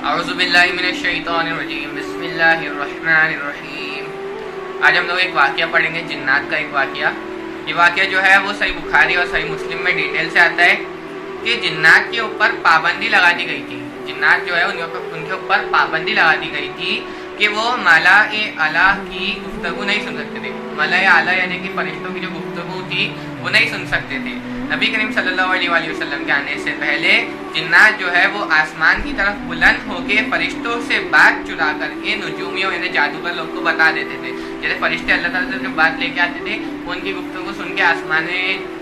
اعوذ باللہ من الشیطان الرجیم بسم اللہ الرحمن الرحیم۔ آج ہم لوگ ایک واقعہ پڑھیں گے، جنات کا ایک واقعہ۔ یہ واقعہ جو ہے وہ صحیح بخاری اور صحیح مسلم میں ڈیٹیل سے آتا ہے کہ جنات کے اوپر پابندی لگا دی گئی تھی۔ جنات جو ہے ان کے اوپر پابندی لگا دی گئی تھی کہ وہ مالا اعلیٰ کی گفتگو نہیں سن سکتے تھے۔ مالا اعلیٰ یعنی کہ فرشتوں کی جو گفتگو تھی وہ نہیں سن سکتے تھے۔ نبی کریم صلی اللہ علیہ وآلہ وسلم کے آنے سے پہلے جنات جو ہے وہ آسمان کی طرف بلند ہو کے فرشتوں سے بات چرا کر کے نجومیوں یعنی جادوگر لوگ کو بتا دیتے تھے۔ جیسے فرشتے اللہ تعالیٰ سے جو بات لے کے آتے تھے ان کی گفتگو سن کے آسمان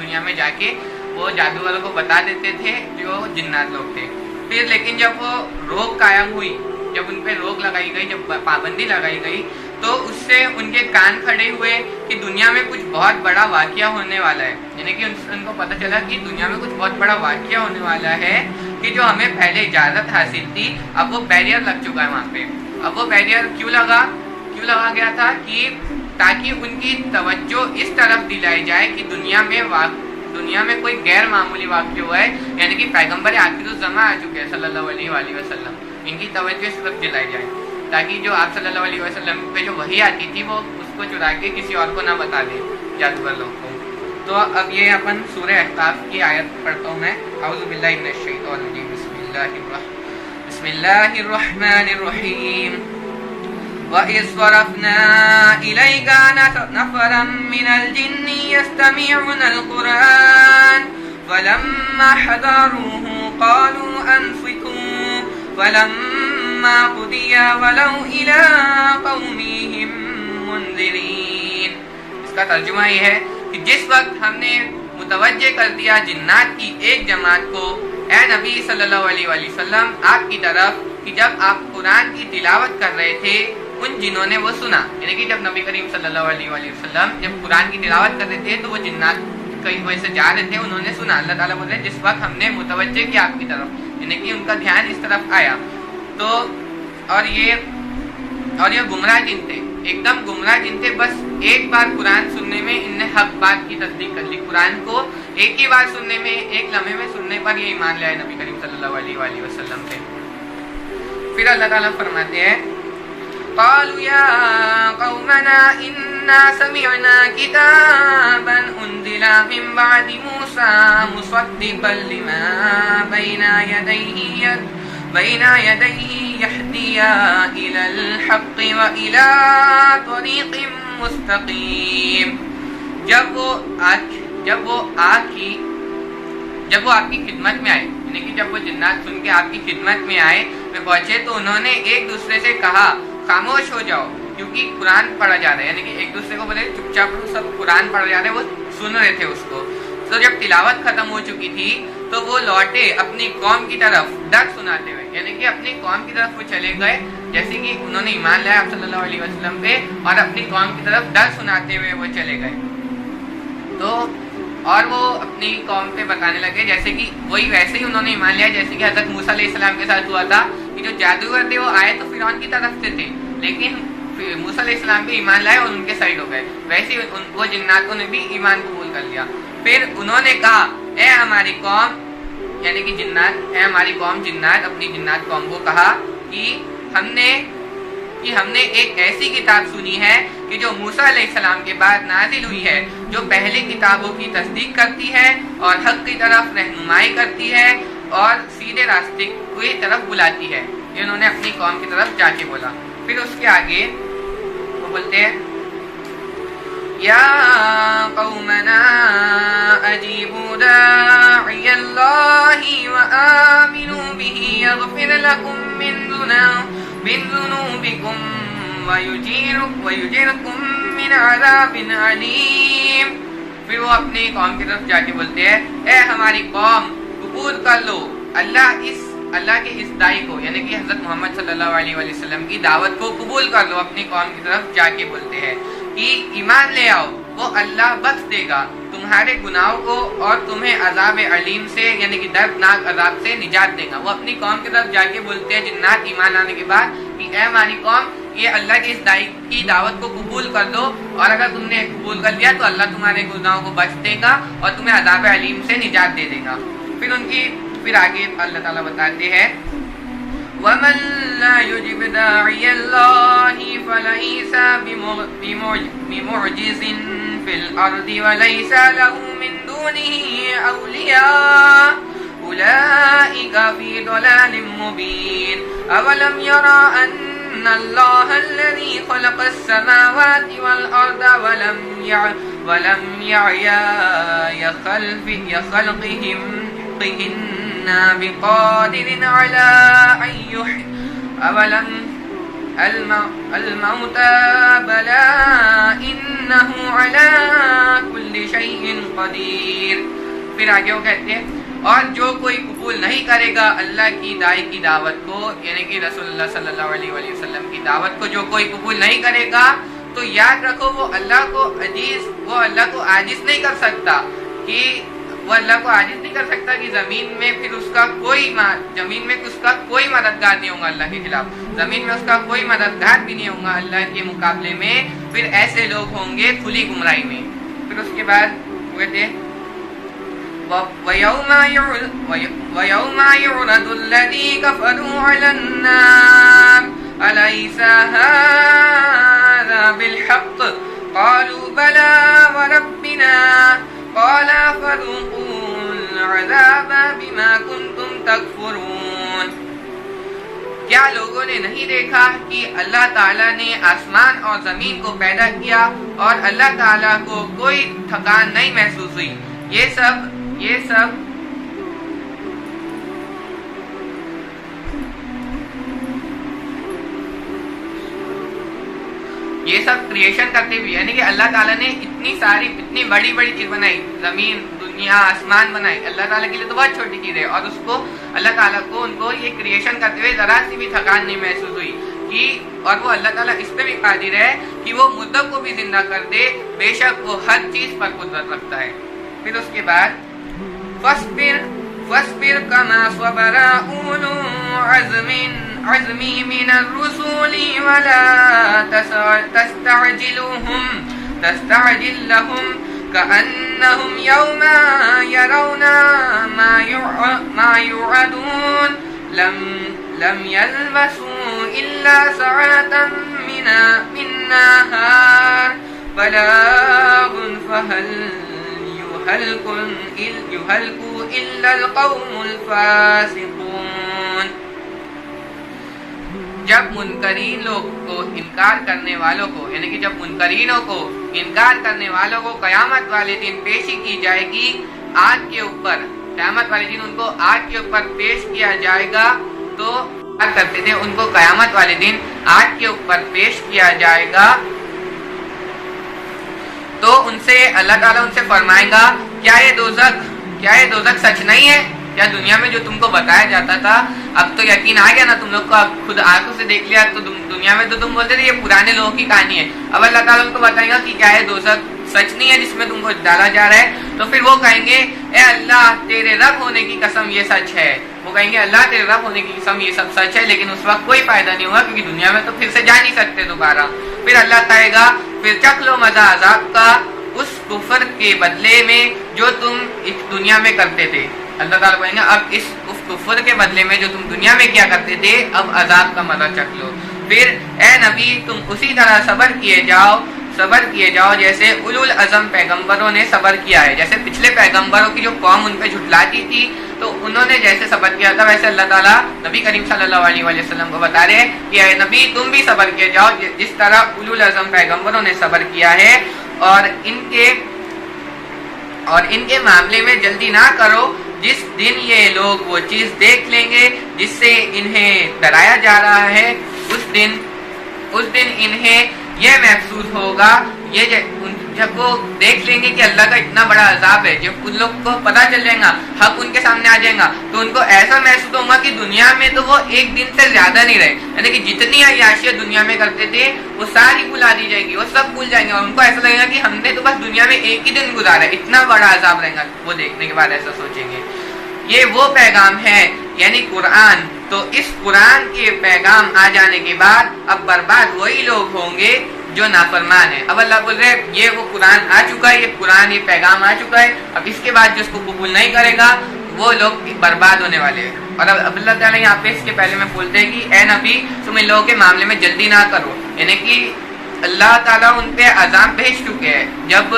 دنیا میں جا کے وہ جادوگروں کو بتا دیتے تھے جو جنات لوگ تھے۔ پھر لیکن جب وہ روک قائم ہوئی، جب ان پہ روک لگائی گئی، جب پابندی لگائی گئی، تو اس سے ان کے کان کھڑے ہوئے کہ دنیا میں کچھ بہت بڑا واقعہ ہونے والا ہے۔ یعنی کہ ان کو پتہ چلا کہ دنیا میں کچھ بہت بڑا واقعہ ہونے والا ہے کہ جو ہمیں پہلے اجازت حاصل تھی اب وہ بیریئر لگ چکا ہے وہاں پہ۔ اب وہ بیریئر کیوں لگا گیا تھا کہ تاکہ ان کی توجہ اس طرف دلائی جائے کہ دنیا میں کوئی غیر معمولی واقعہ ہوا ہے، یعنی کہ پیغمبر آخر الزماں آ چکے ہیں صلی اللہ علیہ وآلہ وسلم۔ ان کی توجہ اس طرف دلائی جائے تاکہ جو آپ صلی اللہ علیہ وسلم پہ جو وحی آتی تھی وہ اس کو چرا کے کسی اور کو نہ بتا دے، جادوگر لوگ کو۔ تو اب یہ اپن سورہ احقاف کی آیت پڑھتا ہوں میں۔ اعوذ باللہ من الشیطان الرجیم بسم اللہ الرحمن الرحیم۔ وَإِذْ صَرَفْنَا إِلَيْكَ نَفَرًا مِّنَ الْجِنِّ يَسْتَمِعُونَ الْقُرْآنَ فَلَمَّا حَضَرُوهُ قَالُوا أَنصِتُوا فَلَمَّا قُضِيَ وَلَوْا إِلَىٰ قَوْمِهِم مُنذِرِينَ۔ اس کا ترجمہ یہ ہے کہ جس وقت ہم نے متوجہ کر دیا جنات کی ایک جماعت کو، اے نبی صلی اللہ علیہ وآلہ وسلم آپ کی طرف، کہ جب آپ قرآن کی تلاوت کر رہے تھے ان جنوں نے وہ سنا۔ یعنی کہ جب نبی کریم صلی اللہ علیہ وآلہ وسلم جب قرآن کی تلاوت کر رہے تھے تو وہ جنات کہیں وجہ سے جا رہے تھے، انہوں نے سنا۔ اللہ تعالیٰ بول رہے ہیں جس وقت ہم نے متوجہ کیا آپ کی طرف، یعنی کہ ان کا دھیان اس طرف آیا تو اور یہ گمراہ جن تھے، ایک دم گمراہ جن تھے۔ بس ایک بار قرآن سننے میں ان نے حق بات کی تصدیق کر لی۔ قرآن کو ایک ہی بار سننے میں، ایک لمحے میں سننے پر یہ ایمان لے آئے نبی کریم صلی اللہ علیہ وآلہ وسلم سے۔ پھر اللہ تعالیٰ فرماتے ہیں قالوا یا قومنا انا سمعنا کتابا انزل من بعد موسیٰ مصدقا لما بین یدیہ یہدی الی الحق والى طریق مستقیم۔ جب وہ آپ کی خدمت میں آئے، یعنی کہ جب وہ جنات سن کے آپ کی خدمت میں آئے میں پہنچے تو انہوں نے ایک دوسرے سے کہا خاموش ہو جاؤ کیونکہ قرآن پڑھا جا رہا ہے۔ یعنی کہ ایک دوسرے کو بولے چپ چاپ سب قرآن پڑھا جا رہا ہے، وہ سن رہے تھے اس کو۔ تو جب تلاوت ختم ہو چکی تھی تو وہ لوٹے اپنی قوم کی طرف ڈر سناتے ہوئے، یعنی کہ اپنی قوم کی طرف وہ چلے گئے جیسے کہ انہوں نے ایمان لایا آپ صلی اللہ علیہ وسلم پہ، اور اپنی قوم کی طرف ڈر سناتے ہوئے وہ چلے گئے۔ تو اور وہ اپنی قوم پہ بتانے لگے جیسے کہ ویسے ہی انہوں نے ایمان لیا جیسے کہ حضرت موسیٰ علیہ السلام کے ساتھ ہوا تھا کہ جو جادوگر تھے وہ آئے تو فرعون کی طرف سے تھے، لیکن موسیٰ علیہ السلام پہ ایمان لائے اور ان کے سائڈ ہو گئے۔ ویسے ہی وہ جناتوں نے بھی ایمان قبول کر لیا۔ پھر انہوں نے کہا اے ہماری قوم، یعنی کہ جنات، اے ہماری قوم جنات اپنی جنات قوم کو کہا کہ ہم نے ایک ایسی کتاب سنی ہے کہ جو موسیٰ علیہ السلام کے بعد نازل ہوئی ہے، جو پہلی کتابوں کی تصدیق کرتی ہے اور حق کی طرف رہنمائی کرتی ہے اور سیدھے راستے کی طرف بلاتی ہے۔ یہ انہوں نے اپنی قوم کی طرف جا کے بولا۔ پھر اس کے آگے وہ بولتے ہیں یا قومنا اجیبوا داعی اللہ وآمنوا بہ یغفر لکم من ذنوبکم ویجرکم من عذاب علیم۔ پھر وہ اپنی قوم کی طرف جا کے بولتے ہیں اے ہماری قوم قبول کر لو اللہ کے اس داعی کو، یعنی کہ حضرت محمد صلی اللہ علیہ وآلہ وسلم کی دعوت کو قبول کر لو۔ اپنی قوم کی طرف جا کے بولتے ہیں کہ ایمان لے آؤ، وہ اللہ بخش دے گا تمہارے گناہوں کو اور تمہیں عذاب علیم سے، یعنی کہ دردناک عذاب سے نجات دے گا۔ وہ اپنی قوم کی طرف جا کے بولتے ہیں جنات ایمان آنے کے بعد کہ اے ہماری قوم یہ اللہ کی اس داعی کی دعوت کو قبول کر دو، اور اگر تم نے قبول کر لیا تو اللہ تمہارے گناہوں کو بخش دے گا اور تمہیں عذاب علیم سے نجات دے دے گا۔ پھر آگے اللہ تعالیٰ بتاتے ہیں ومن لا يجب داعي الله فليس بمعجز في الأرض وليس له من دونه أولياء أولئك في ضلال مبين أولم يرى أن الله الذي خلق السماوات والأرض ولم يعيا يخلقهن بقادر على أن يحيي أولم الموتى بلى إنه على كل شيء قدير. پھر آگے وہ کہتے ہیں اور جو کوئی قبول نہیں کرے گا اللہ کی دائی کی دعوت کو، یعنی کہ رسول اللہ صلی اللہ علیہ وسلم کی دعوت کو جو کوئی قبول نہیں کرے گا تو یاد رکھو وہ اللہ کو عاجز نہیں کر سکتا کہ زمین میں پھر اس کا کوئی مددگار نہیں ہوگا اللہ کے خلاف، زمین میں اس کا کوئی مددگار بھی نہیں ہوگا اللہ کے مقابلے میں. پھر ایسے لوگ ہوں گے کھلی گمراہی میں. پھر اس کے بعد کہتے وَيَوْمَ يُعْرَضُ الَّذِي كَفَرُوا عَلَى النَّارِ أَلَيْسَ هَذَا بِالْحَقِّ قَالُوا بَلَى وَرَبِّنَا قَالَ فَذُوقُوا الْعَذَابَ بِمَا كُنتُمْ تَكْفُرُونَ. کیا لوگوں نے نہیں دیکھا کہ اللہ تعالیٰ نے آسمان اور زمین کو پیدا کیا اور اللہ تعالیٰ کو کوئی تھکان نہیں محسوس ہوئی. یہ سب کریشن کرتے ہوئے، یعنی کہ اللہ تعالیٰ نے اتنی بڑی چیز بنائی، زمین دنیا آسمان بنائی، اللہ تعالیٰ کے لیے تو بہت چھوٹی چیز ہے، اور اس کو اللہ تعالیٰ کو ان کو یہ کریشن کرتے ہوئے ذرا سی بھی تھکان نہیں محسوس ہوئی کہ اور وہ اللہ تعالیٰ اس پہ بھی قادر ہے کہ وہ مردہ کو بھی زندہ کر دے، بے شک وہ ہر چیز پر قدرت رکھتا ہے. پھر اس کے بعد فاصبر كما صبر أولو عزم من الرسل ولا تستعجل لهم كأنهم يوم يرون ما يوعدون لم يلبثوا إلا ساعة من نهار بلاغ فهل يهلك إلا القوم الفاسقون. جب منکرین لوگ کو انکار کرنے والوں کو، یعنی کہ جب منکرینوں کو انکار کرنے والوں کو قیامت والے دن پیشی کی جائے گی آگ کے اوپر، قیامت والے دن ان کو آگ کے اوپر پیش کیا جائے گا تو کیا کرتے تھے؟ ان کو قیامت والے دن آگ کے اوپر پیش کیا جائے گا تو ان سے اللہ تعالیٰ ان سے فرمائے گا کیا یہ دوزخ سچ نہیں ہے؟ کیا دنیا میں جو تم کو بتایا جاتا تھا اب تو یقین آ گیا نا تم لوگ کو، اب خود آنکھوں سے دیکھ لیا. تو دنیا میں تو تم بولتے تھے یہ پرانے لوگوں کی کہانی ہے، اب اللہ تعالیٰ ان کو بتائے گا کہ کیا یہ دوزخ سچ نہیں ہے جس میں تم کو ڈالا جا رہا ہے؟ تو پھر وہ کہیں گے اے اللہ تیرے رب ہونے کی قسم یہ سچ ہے. وہ کہیں گے اللہ تیرے رب ہونے کی قسم یہ سب سچ ہے، لیکن اس وقت کوئی فائدہ نہیں ہوگا کیونکہ دنیا میں تو پھر سے جا نہیں سکتے دوبارہ. پھر اللہ کہے گا پھر چکھ لو مزہ عذاب کا اس کفر کے بدلے میں جو تم اس دنیا میں کرتے تھے. اللہ تعالیٰ کہیں گے اب اس کفر کے بدلے میں جو تم دنیا میں کیا کرتے تھے اب عذاب کا مزہ چکھ لو. پھر اے نبی تم اسی طرح صبر کیے جاؤ جیسے اولو العزم پیغمبروں نے صبر کیا ہے. جیسے پچھلے پیغمبروں کی جو قوم ان پہ جھٹلاتی تھی تو انہوں نے جیسے صبر کیا تھا ویسے اللہ تعالیٰ نبی کریم صلی اللہ علیہ وسلم کو بتا رہے کہ اے نبی تم بھی صبر کیے جاؤ جس طرح اولو العزم پیغمبروں نے صبر کیا ہے، اور ان کے معاملے میں جلدی نہ کرو. جس دن یہ لوگ وہ چیز دیکھ لیں گے جس سے انہیں ڈرایا جا رہا ہے اس دن انہیں یہ محسوس ہوگا، یہ جب وہ دیکھ لیں گے کہ اللہ کا اتنا بڑا عذاب ہے، جب ان لوگ کو پتہ چل جائے گا، حق ان کے سامنے آ جائے گا تو ان کو ایسا محسوس ہوگا کہ دنیا میں تو وہ ایک دن سے زیادہ نہیں رہے، یعنی کہ جتنی عیاشیاں دنیا میں کرتے تھے وہ ساری بھلا دی جائے گی، وہ سب بھول جائیں گے اور ان کو ایسا لگے گا کہ ہم نے تو بس دنیا میں ایک ہی دن گزارا ہے، اتنا بڑا عذاب رہے گا. وہ دیکھنے کے بعد ایسا سوچیں گے. یہ وہ پیغام ہے یعنی قرآن. تو اس قرآن کے پیغام آ جانے کے بعد اب برباد وہی لوگ ہوں گے جو نافرمان ہے. اب اللہ بول رہے یہ وہ قرآن آ چکا ہے، یہ قرآن یہ پیغام آ چکا ہے، اب اس کے بعد جو اس کو قبول نہیں کرے گا وہ لوگ برباد ہونے والے ہیں. اور اب اللہ تعالیٰ یہاں پہ اس کے پہلے میں بولتے ہیں کہ اے نبی تم ان لوگوں کے معاملے میں جلدی نہ کرو، یعنی کہ اللہ تعالیٰ ان پہ عذاب بھیج چکے ہیں. جب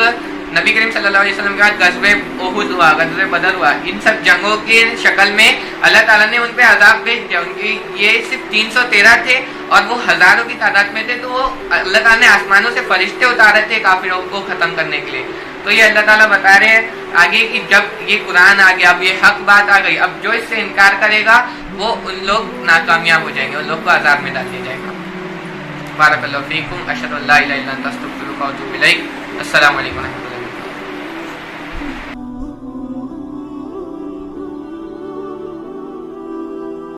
نبی کریم صلی اللہ علیہ وسلم کے بعد غزوہ احد ہوا، غزوہ بدر ہوا، ان سب جنگوں کی شکل میں اللہ تعالیٰ نے ان پہ عذاب بھیج دیا. ان کی یہ صرف 313 تھے اور وہ ہزاروں کی تعداد میں تھے، تو وہ اللہ تعالیٰ نے آسمانوں سے فرشتے اتارے تھے کافروں کو ختم کرنے کے لیے. تو یہ اللہ تعالیٰ بتا رہے ہیں آگے کہ جب یہ قرآن آ گیا، اب یہ حق بات آ گئی، اب جو اس سے انکار کرے گا وہ ان لوگ ناکامیاب ہو جائیں گے، ان لوگ کو عذاب میں ڈال دیا جائے گا. بارک اللہ فیکم. اشہد ان لا الہ الا انت استغفرک و اتوب الیک. السلام علیکم.